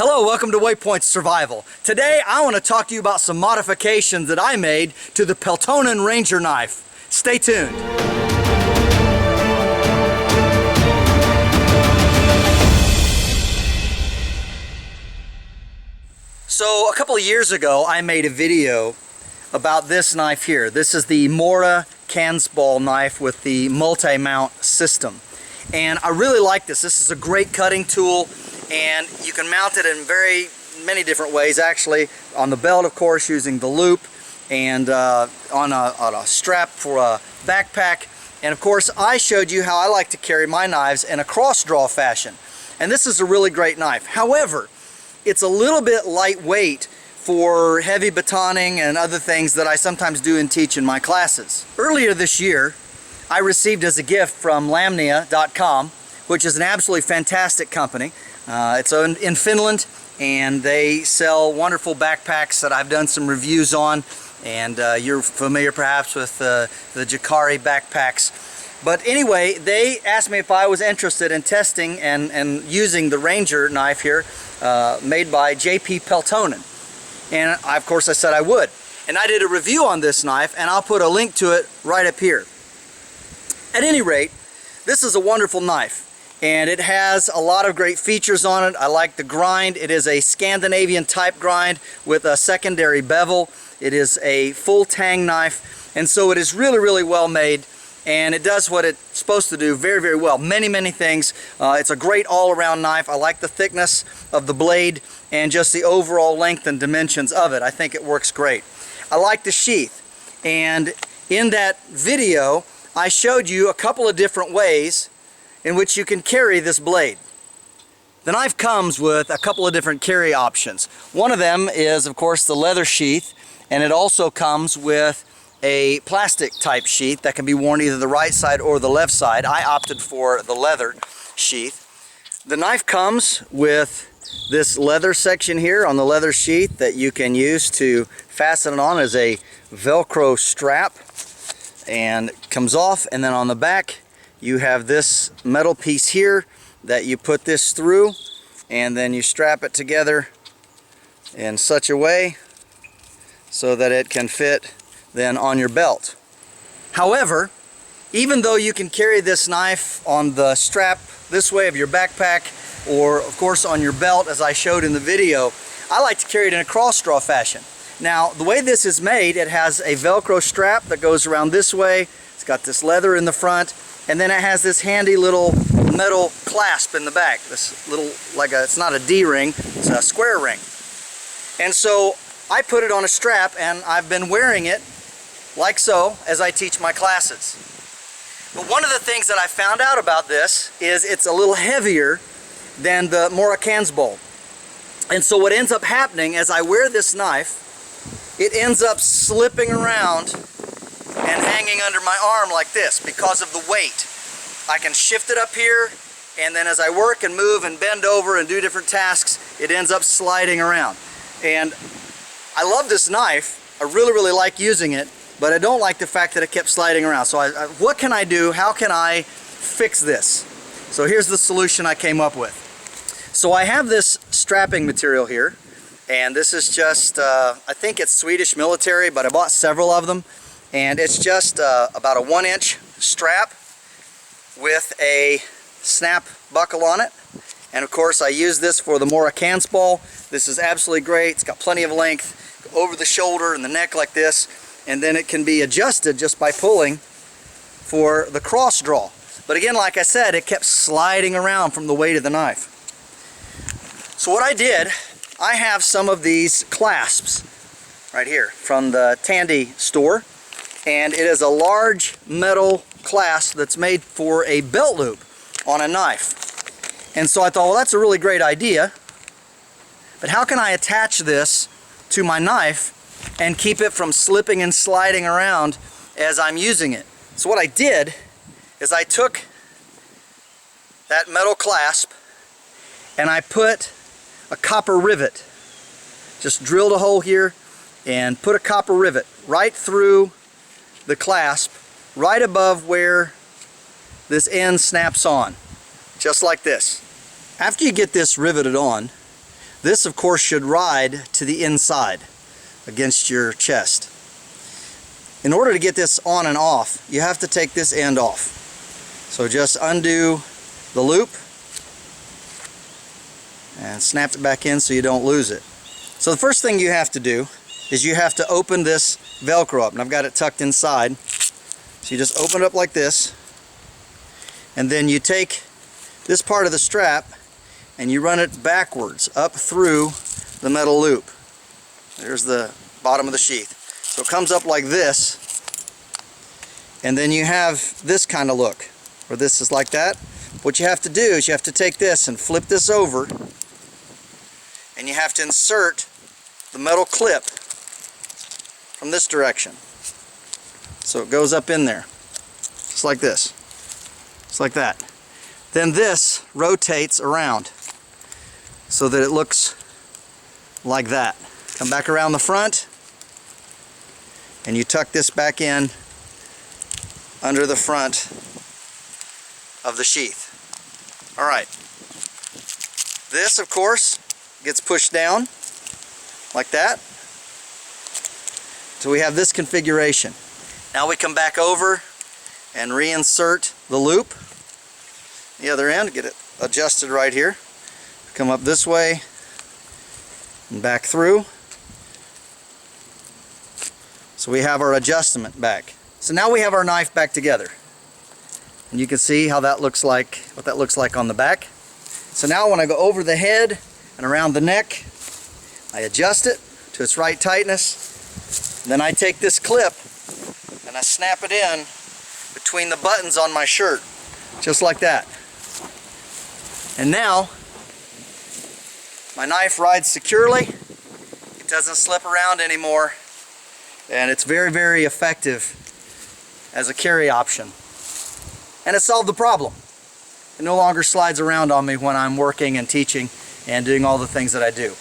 Hello, welcome to Waypoint Survival. Today I want to talk to you about some modifications that I made to the Peltonen Ranger knife. Stay tuned. So a couple of years ago I made a video about this knife here. This is the Modification knife with the multi-mount system. And I really like this. This is a great cutting tool, and you can mount it in very many different ways actually. On the belt, of course, using the loop, and on a strap for a backpack. And of course I showed you how I like to carry my knives in a cross draw fashion. And this is a really great knife. However, it's a little bit lightweight for heavy batoning and other things that I sometimes do and teach in my classes. Earlier this year I received as a gift from Lamnia.com, which is an absolutely fantastic company. It's in Finland, and they sell wonderful backpacks that I've done some reviews on, and you're familiar perhaps with the Jacari backpacks. But anyway, they asked me if I was interested in testing and using the Ranger knife here, made by JP Peltonen. And of course I said I would. And I did a review on this knife, and I'll put a link to it right up here. At any rate, this is a wonderful knife, and it has a lot of great features on it. I like the grind. It is a Scandinavian type grind with a secondary bevel. It is a full tang knife, and so it is really well made, and it does what it's supposed to do very well. Many things. It's a great all-around knife. I like the thickness of the blade and just the overall length and dimensions of it. I think it works great. I like the sheath, and in that video I showed you a couple of different ways in which you can carry this blade. The knife comes with a couple of different carry options. One of them is, of course, the leather sheath, and it also comes with a plastic type sheath that can be worn either the right side or the left side. I opted for the leather sheath. The knife comes with this leather section here on the leather sheath that you can use to fasten it on as a Velcro strap, and it comes off, and then on the back you have this metal piece here that you put this through, and then you strap it together in such a way so that it can fit then on your belt. However, even though you can carry this knife on the strap this way of your backpack, or of course on your belt as I showed in the video, I like to carry it in a cross draw fashion. Now, the way this is made, it has a Velcro strap that goes around this way. It's got this leather in the front, and then it has this handy little metal clasp in the back. This little, it's not a D-ring, it's a square ring. And so I put it on a strap, and I've been wearing it like so as I teach my classes. But one of the things that I found out about this is it's a little heavier than the Modification. And so what ends up happening as I wear this knife, it ends up slipping around and hanging under my arm like this because of the weight. I can shift it up here, and then as I work and move and bend over and do different tasks, it ends up sliding around. And I love this knife. I really like using it, but I don't like the fact that it kept sliding around. So what can I do? How can I fix this? So here's the solution I came up with. So I have this strapping material here, and this is just, I think it's Swedish military, but I bought several of them, and it's just about a 1-inch strap with a snap buckle on it. And of course I use this for the Modification. This is absolutely great. It's got plenty of length over the shoulder and the neck like this, and then it can be adjusted just by pulling for the cross draw. But again, like I said, it kept sliding around from the weight of the knife. So what I did, I have some of these clasps right here from the Tandy store, and it is a large metal clasp that's made for a belt loop on a knife. And so I thought, well, that's a really great idea, but how can I attach this to my knife and keep it from slipping and sliding around as I'm using it? So what I did is I took that metal clasp and I put a copper rivet, just drilled a hole here and put a copper rivet right through the clasp, right above where this end snaps on, just like this. After you get this riveted on, This, of course, should ride to the inside against your chest. In order to get this on and off, you have to take this end off. So just undo the loop and snap it back in so you don't lose it. So the first thing you have to do is you have to open this Velcro up, and I've got it tucked inside. So you just open it up like this, and then you take this part of the strap and you run it backwards up through the metal loop. There's the bottom of the sheath. So it comes up like this, and then you have this kind of look, where this is like that. What you have to do is you have to take this and flip this over, and you have to insert the metal clip from this direction. So it goes up in there, just like this, just like that. Then this rotates around so that it looks like that. Come back around the front, and you tuck this back in under the front of the sheath. Alright, this of course gets pushed down like that. So we have this configuration. Now we come back over and reinsert the loop. The other end, get it adjusted right here. Come up this way and back through. So we have our adjustment back. So now we have our knife back together. And you can see how that looks like, what that looks like on the back. So now when I go over the head and around the neck, I adjust it to its right tightness. Then I take this clip and I snap it in between the buttons on my shirt, just like that. And now my knife rides securely. It doesn't slip around anymore, and it's very, very effective as a carry option. And it solved the problem. It no longer slides around on me when I'm working and teaching and doing all the things that I do.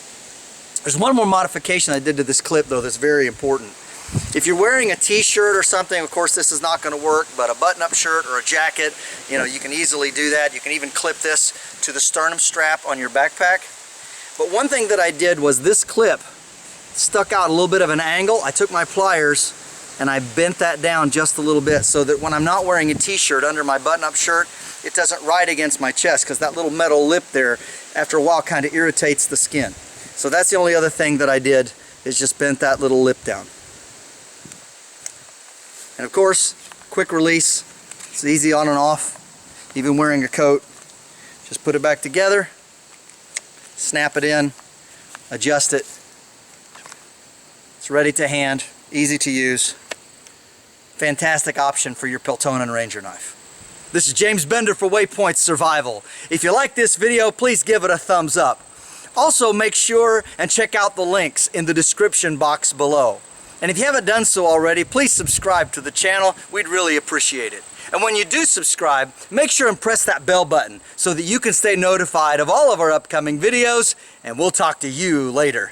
There's one more modification I did to this clip though that's very important. If you're wearing a t-shirt or something, of course this is not going to work, but a button-up shirt or a jacket, you know, you can easily do that. You can even clip this to the sternum strap on your backpack. But one thing that I did was this clip stuck out a little bit of an angle. I took my pliers and I bent that down just a little bit so that when I'm not wearing a t-shirt under my button-up shirt, it doesn't ride against my chest, because that little metal lip there after a while kind of irritates the skin. So that's the only other thing that I did, is just bent that little lip down. And of course, quick release. It's easy on and off, even wearing a coat. Just put it back together, snap it in, adjust it. It's ready to hand, easy to use. Fantastic option for your Peltonen Ranger knife. This is James Bender for Waypoint Survival. If you like this video, please give it a thumbs up. Also, make sure and check out the links in the description box below. And if you haven't done so already, please subscribe to the channel. We'd really appreciate it. And when you do subscribe, make sure and press that bell button so that you can stay notified of all of our upcoming videos, and we'll talk to you later.